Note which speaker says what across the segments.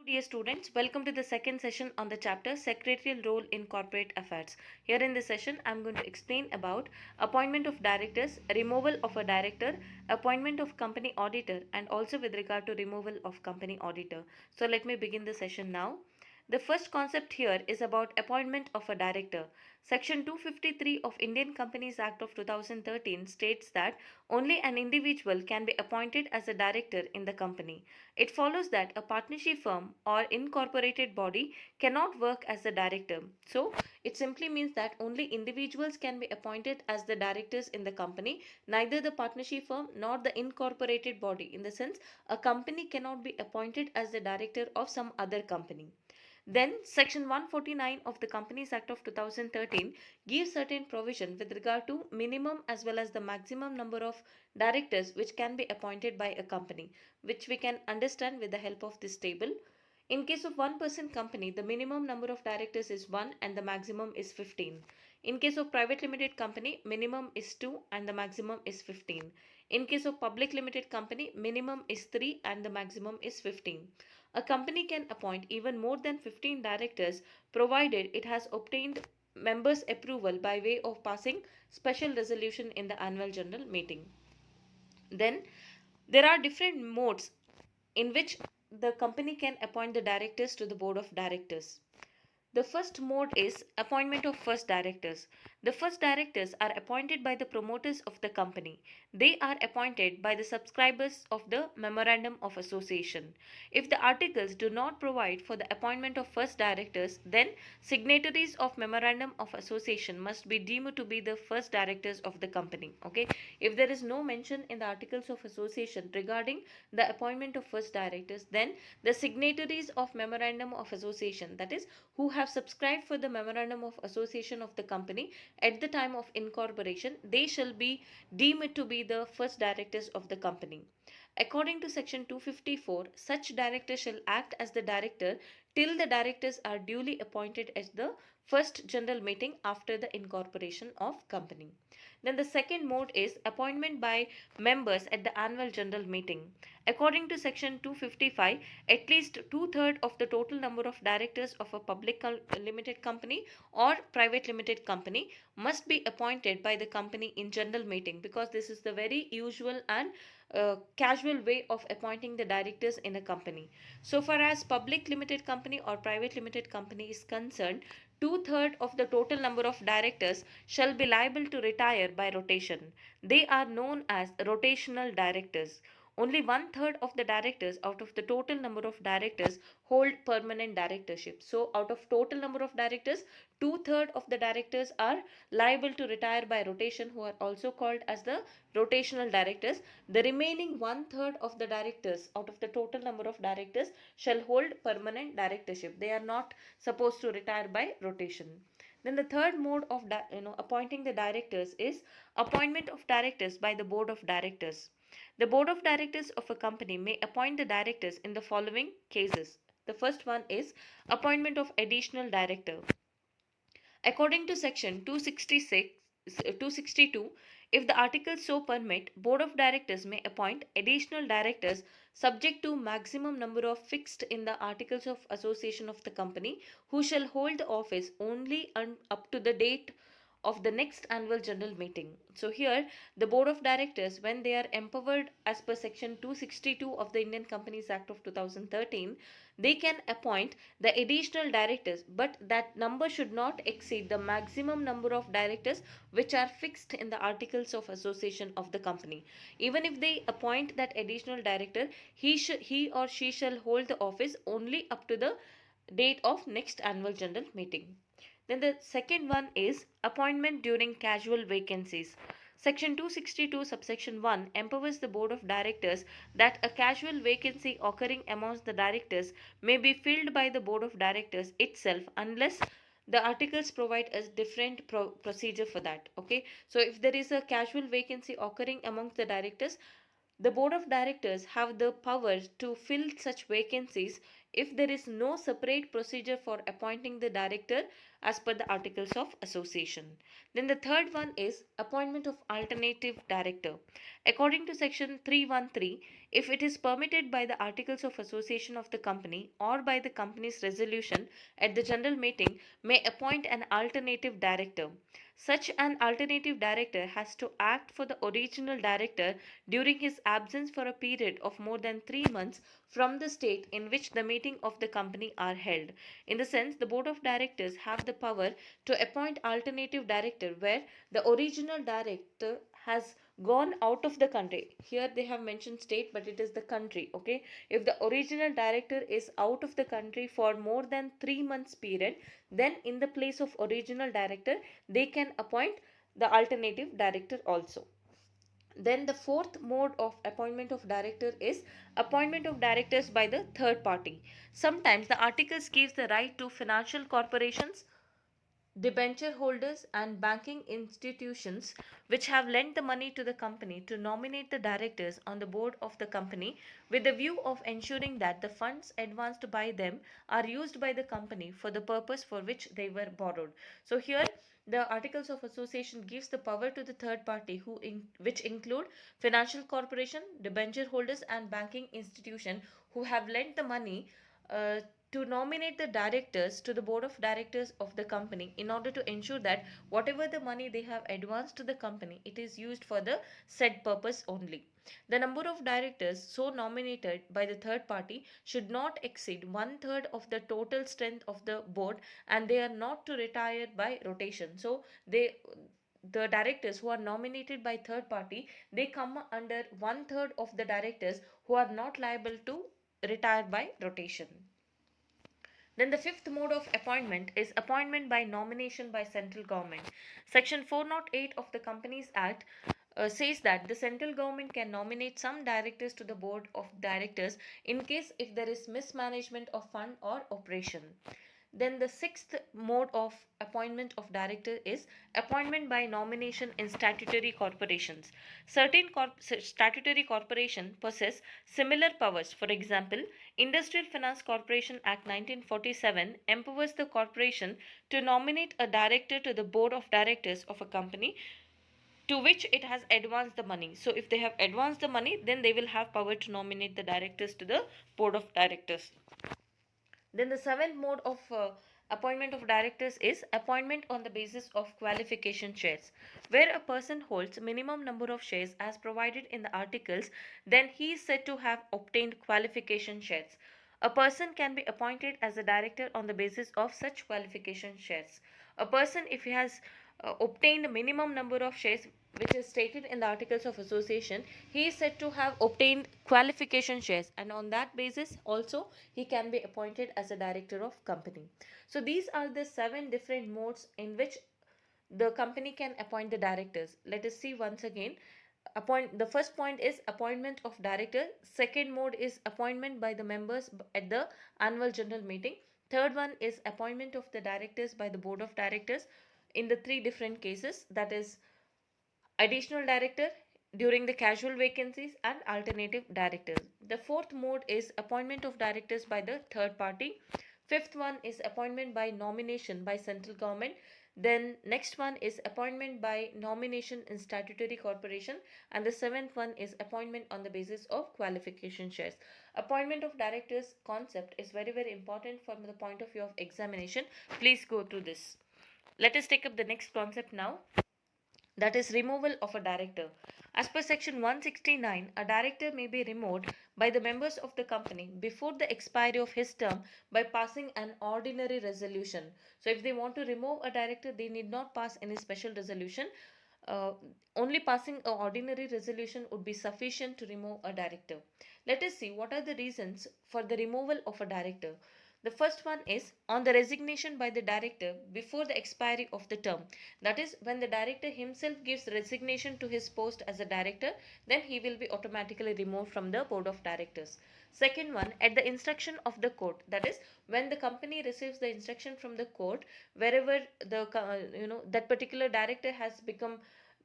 Speaker 1: Dear students, welcome to the second session on the chapter Secretarial Role in Corporate Affairs. Here in this session, I am going to explain about appointment of directors, removal of a director, appointment of company auditor, and also with regard to removal of company auditor. So let me begin the session now. The first concept here is about appointment of a director. Section 253 of Indian Companies Act of 2013 states that only an individual can be appointed as a director in the company. It follows that a partnership firm or incorporated body cannot work as the director. So, it simply means that only individuals can be appointed as the directors in the company, neither the partnership firm nor the incorporated body. In the sense, a company cannot be appointed as the director of some other company. Then, Section 149 of the Companies Act of 2013 gives certain provision with regard to minimum as well as the maximum number of directors which can be appointed by a company, which we can understand with the help of this table. In case of one-person company, the minimum number of directors is 1 and the maximum is 15. In case of private limited company, minimum is 2 and the maximum is 15. In case of public limited company, minimum is 3 and the maximum is 15. A company can appoint even more than 15 directors provided it has obtained members' approval by way of passing special resolution in the annual general meeting. Then there are different modes in which the company can appoint the directors to the board of directors. The first mode is appointment of first directors. The first directors are appointed by the promoters of the company. They are appointed by the subscribers of the Memorandum of Association. If the articles do not provide for the appointment of first directors, then signatories of Memorandum of Association must be deemed to be the first directors of the company. Okay, if there is no mention in the Articles of Association regarding the appointment of first directors, then the signatories of Memorandum of Association, that is, who have subscribed for the Memorandum of Association of the company at the time of incorporation, they shall be deemed to be the first directors of the company. According to section 254, such director shall act as the director till the directors are duly appointed at the first general meeting after the incorporation of company. Then the second mode is appointment by members at the annual general meeting. According to section 255, at least two-thirds of the total number of directors of a public limited company or private limited company must be appointed by the company in general meeting, because this is the very usual and casual way of appointing the directors in a company. So far as public limited company or private limited company is concerned, two-thirds of the total number of directors shall be liable to retire by rotation. They are known as rotational directors. Only one-third of the directors out of the total number of directors hold permanent directorship. So out of total number of directors, two-thirds of the directors are liable to retire by rotation, who are also called as the rotational directors. The remaining one-third of the directors out of the total number of directors shall hold permanent directorship. They are not supposed to retire by rotation. Then the third mode of appointing the directors is appointment of directors by the board of directors. The board of directors of a company may appoint the directors in the following cases. The first one is appointment of additional director. According to section 262, if the articles so permit, board of directors may appoint additional directors subject to maximum number of fixed in the articles of association of the company, who shall hold the office only up to the date of the next annual general meeting. So here the board of directors, when they are empowered as per section 262 of the Indian Companies Act of 2013, they can appoint the additional directors, but that number should not exceed the maximum number of directors which are fixed in the articles of association of the company. Even if they appoint that additional director, he or she shall hold the office only up to the date of next annual general meeting. Then the second one is appointment during casual vacancies. Section 262 subsection 1 empowers the board of directors that a casual vacancy occurring amongst the directors may be filled by the board of directors itself, unless the articles provide a different procedure for that. Okay, so if there is a casual vacancy occurring amongst the directors, the board of directors have the power to fill such vacancies if there is no separate procedure for appointing the director as per the Articles of Association. Then the third one is appointment of alternative director. According to section 313, if it is permitted by the Articles of Association of the company or by the company's resolution at the general meeting, may appoint an alternative director. Such an alternative director has to act for the original director during his absence for a period of more than 3 months from the state in which the meeting of the company are held. In the sense, the board of directors have the power to appoint alternative director where the original director has gone out of the country. Here they have mentioned state, but it is the country. Okay, if the original director is out of the country for more than 3 months period, then in the place of original director they can appoint the alternative director also. Then the fourth mode of appointment of director is appointment of directors by the third party. Sometimes the articles gives the right to financial corporations, debenture holders and banking institutions which have lent the money to the company to nominate the directors on the board of the company with the view of ensuring that the funds advanced by them are used by the company for the purpose for which they were borrowed. So here the articles of association gives the power to the third party which include financial corporation, debenture holders and banking institution who have lent the money uh, to nominate the directors to the board of directors of the company in order to ensure that whatever the money they have advanced to the company, it is used for the said purpose only. The number of directors so nominated by the third party should not exceed one third of the total strength of the board, and they are not to retire by rotation. So the directors who are nominated by third party, they come under one third of the directors who are not liable to retire by rotation. Then the fifth mode of appointment is appointment by nomination by central government. Section 408 of the Companies Act says that the central government can nominate some directors to the board of directors in case if there is mismanagement of fund or operation. Then the sixth mode of appointment of director is appointment by nomination in statutory corporations. Certain statutory corporation possess similar powers. For example, Industrial Finance Corporation Act 1947 empowers the corporation to nominate a director to the board of directors of a company to which it has advanced the money. So if they have advanced the money, then they will have power to nominate the directors to the board of directors. Then the seventh mode of appointment of directors is appointment on the basis of qualification shares. Where a person holds minimum number of shares as provided in the articles, then he is said to have obtained qualification shares. A person can be appointed as a director on the basis of such qualification shares. A person, if he has obtained minimum number of shares which is stated in the articles of association, he is said to have obtained qualification shares, and on that basis also he can be appointed as a director of company. So these are the seven different modes in which the company can appoint the directors. Let us see once again. The first point is appointment of director. Second mode is appointment by the members at the annual general meeting. Third one is appointment of the directors by the board of directors in the three different cases, that is additional director during the casual vacancies and alternative directors. The fourth mode is appointment of directors by the third party. Fifth one is appointment by nomination by central government. Then next one is appointment by nomination in statutory corporation, and the seventh one is appointment on the basis of qualification shares. Appointment of directors concept is very important from the point of view of examination. Please go through this. Let us take up the next concept now, that is removal of a director. As per section 169, a director may be removed by the members of the company before the expiry of his term by passing an ordinary resolution. So if they want to remove a director, they need not pass any special resolution. uh, Only passing an ordinary resolution would be sufficient to remove a director. Let us see what are the reasons for the removal of a director. The first one is on the resignation by the director before the expiry of the term. That is, when the director himself gives resignation to his post as a director, then he will be automatically removed from the board of directors. Second one, at the instruction of the court. That is, when the company receives the instruction from the court, wherever that particular director has become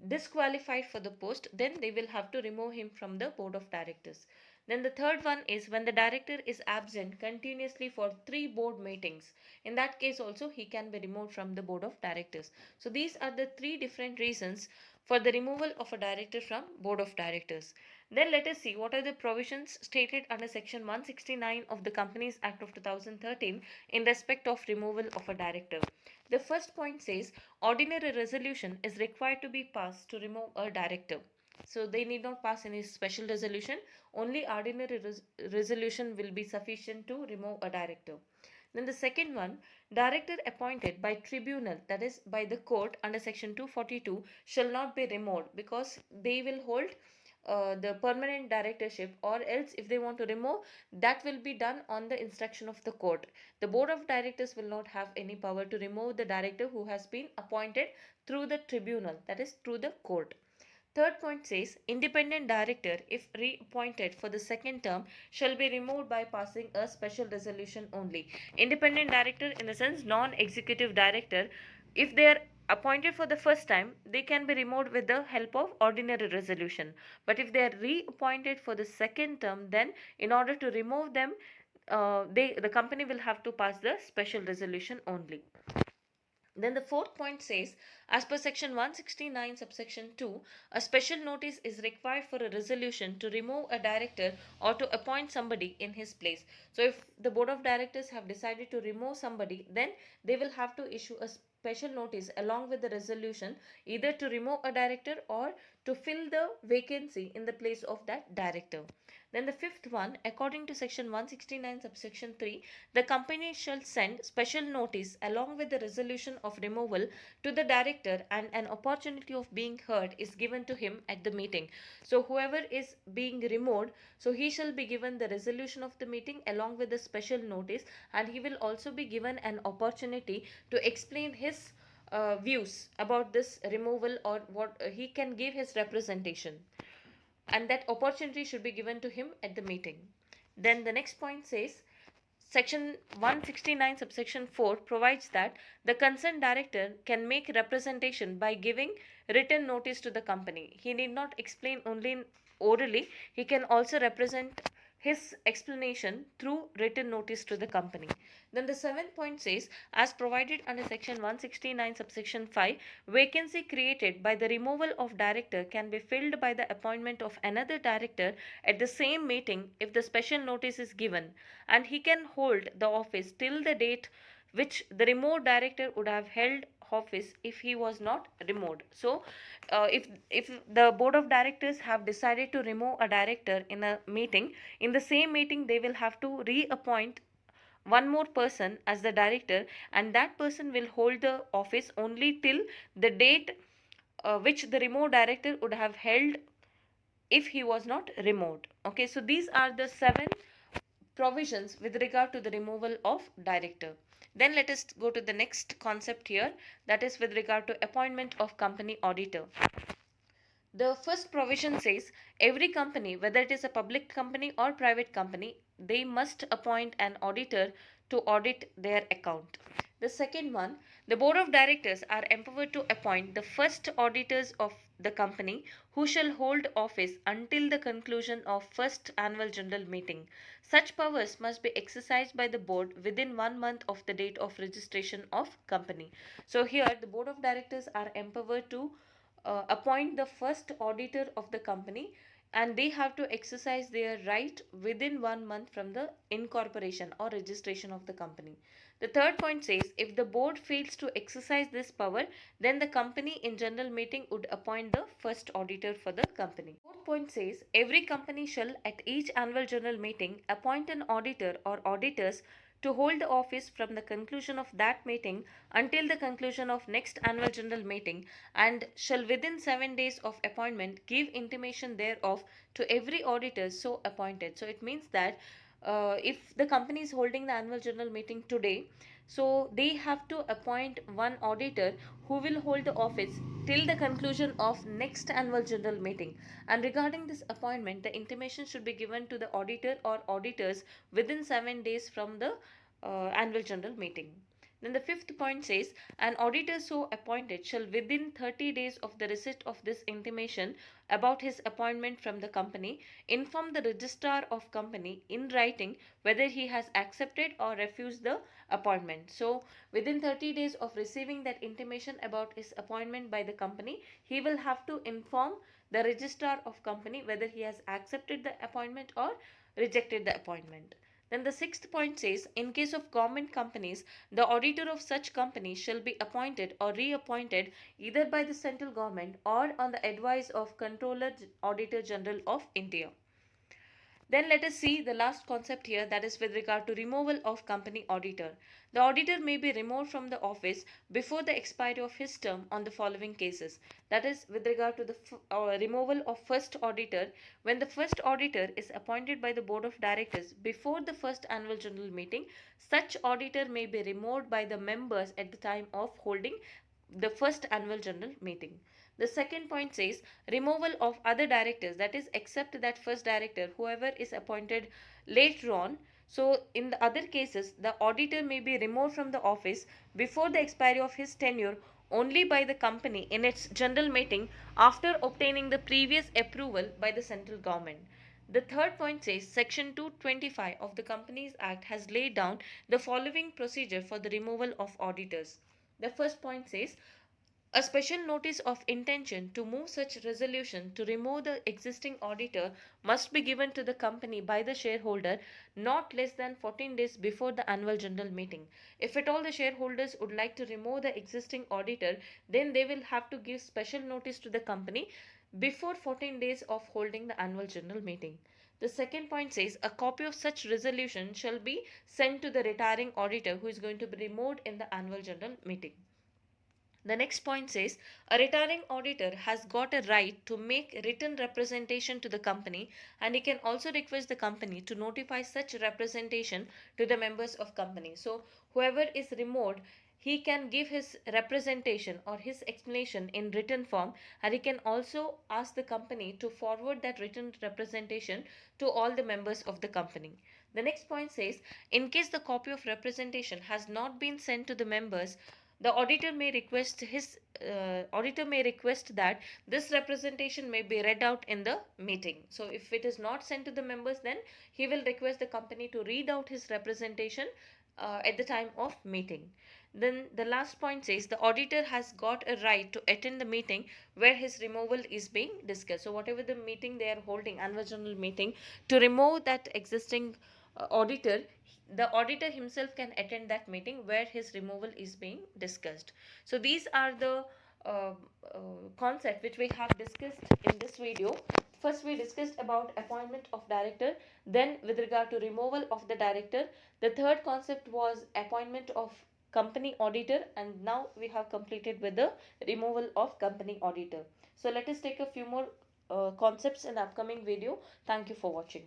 Speaker 1: disqualified for the post, then they will have to remove him from the board of directors. Then the third one is when the director is absent continuously for 3 board meetings. In that case also he can be removed from the board of directors. So these are the 3 different reasons for the removal of a director from board of directors. Then let us see what are the provisions stated under section 169 of the Companies Act of 2013 in respect of removal of a director. The first point says ordinary resolution is required to be passed to remove a director. So they need not pass any special resolution, only ordinary resolution will be sufficient to remove a director. Then the second one, director appointed by tribunal, that is by the court under section 242, shall not be removed because they will hold the permanent directorship, or else if they want to remove, that will be done on the instruction of the court. The board of directors will not have any power to remove the director who has been appointed through the tribunal, that is through the court. Third point says independent director, if reappointed for the second term, shall be removed by passing a special resolution only. Independent director in the sense non-executive director, if they are appointed for the first time, they can be removed with the help of ordinary resolution. But if they are reappointed for the second term, then in order to remove them, the company will have to pass the special resolution only. Then the fourth point says, as per section 169 subsection 2, a special notice is required for a resolution to remove a director or to appoint somebody in his place. So if the board of directors have decided to remove somebody, then they will have to issue a special notice along with the resolution, either to remove a director or to fill the vacancy in the place of that director. Then the fifth one, according to section 169 subsection 3, the company shall send special notice along with the resolution of removal to the director, and an opportunity of being heard is given to him at the meeting. So whoever is being removed, so he shall be given the resolution of the meeting along with the special notice, and he will also be given an opportunity to explain his views about this removal, or what he can give his representation, and that opportunity should be given to him at the meeting. Then the next point says section 169 subsection 4 provides that the concerned director can make representation by giving written notice to the company. He need not explain only orally, he can also represent his explanation through written notice to the company. Then the seventh point says, as provided under section 169 subsection 5, vacancy created by the removal of director can be filled by the appointment of another director at the same meeting if the special notice is given, and he can hold the office till the date which the removed director would have held office if he was not removed. So if the board of directors have decided to remove a director in a meeting, in the same meeting they will have to reappoint one more person as the director, and that person will hold the office only till the date which the removed director would have held if he was not removed. Okay, so these are the 7 provisions with regard to the removal of director. Then let us go to the next concept here, that is with regard to appointment of company auditor. The first provision says every company, whether it is a public company or private company, they must appoint an auditor to audit their account. The second one, the board of directors are empowered to appoint the first auditors of the company, who shall hold office until the conclusion of first annual general meeting. Such powers must be exercised by the board within 1 month of the date of registration of company. So here the board of directors are empowered to appoint the first auditor of the company, and they have to exercise their right within 1 month from the incorporation or registration of the company. The third point says if the board fails to exercise this power, then the company in general meeting would appoint the first auditor for the company. Fourth point says every company shall at each annual general meeting appoint an auditor or auditors to hold the office from the conclusion of that meeting until the conclusion of next annual general meeting, and shall within 7 days of appointment give intimation thereof to every auditor so appointed. So it means that if the company is holding the annual general meeting today, so they have to appoint one auditor who will hold the office till the conclusion of next annual general meeting, and regarding this appointment the intimation should be given to the auditor or auditors within 7 days from the annual general meeting. Then the fifth point says, an auditor so appointed shall within 30 days of the receipt of this intimation about his appointment from the company inform the registrar of company in writing whether he has accepted or refused the appointment. So within 30 days of receiving that intimation about his appointment by the company, he will have to inform the registrar of company whether he has accepted the appointment or rejected the appointment. Then the sixth point says, in case of government companies, the auditor of such companies shall be appointed or reappointed either by the central government or on the advice of Controller Auditor General of India. Then let us see the last concept here, that is with regard to removal of company auditor. The auditor may be removed from the office before the expiry of his term on the following cases. That is with regard to the removal of first auditor. When the first auditor is appointed by the board of directors before the first annual general meeting, such auditor may be removed by the members at the time of holding the first annual general meeting. The second point says removal of other directors, that is except that first director, whoever is appointed later on. So in the other cases, the auditor may be removed from the office before the expiry of his tenure only by the company in its general meeting after obtaining the previous approval by the central government. The third point says Section 225 of the Companies Act has laid down the following procedure for the removal of auditors. The first point says a special notice of intention to move such resolution to remove the existing auditor must be given to the company by the shareholder not less than 14 days before the annual general meeting. If at all the shareholders would like to remove the existing auditor, then they will have to give special notice to the company before 14 days of holding the annual general meeting. The second point says a copy of such resolution shall be sent to the retiring auditor who is going to be removed in the annual general meeting. The next point says a retiring auditor has got a right to make written representation to the company, and he can also request the company to notify such representation to the members of company. So whoever is removed, he can give his representation or his explanation in written form, and he can also ask the company to forward that written representation to all the members of the company. The next point says in case the copy of representation has not been sent to the members, the auditor may request that this representation may be read out in the meeting. So if it is not sent to the members, then he will request the company to read out his representation at the time of meeting. Then the last point says the auditor has got a right to attend the meeting where his removal is being discussed. So whatever the meeting they are holding, annual general meeting, to remove that existing auditor, the auditor himself can attend that meeting where his removal is being discussed. So these are the uh, concept which we have discussed in this video. First we discussed about appointment of director, then with regard to removal of the director, the third concept was appointment of company auditor, and now we have completed with the removal of company auditor. So let us take a few more concepts in the upcoming video. Thank you for watching.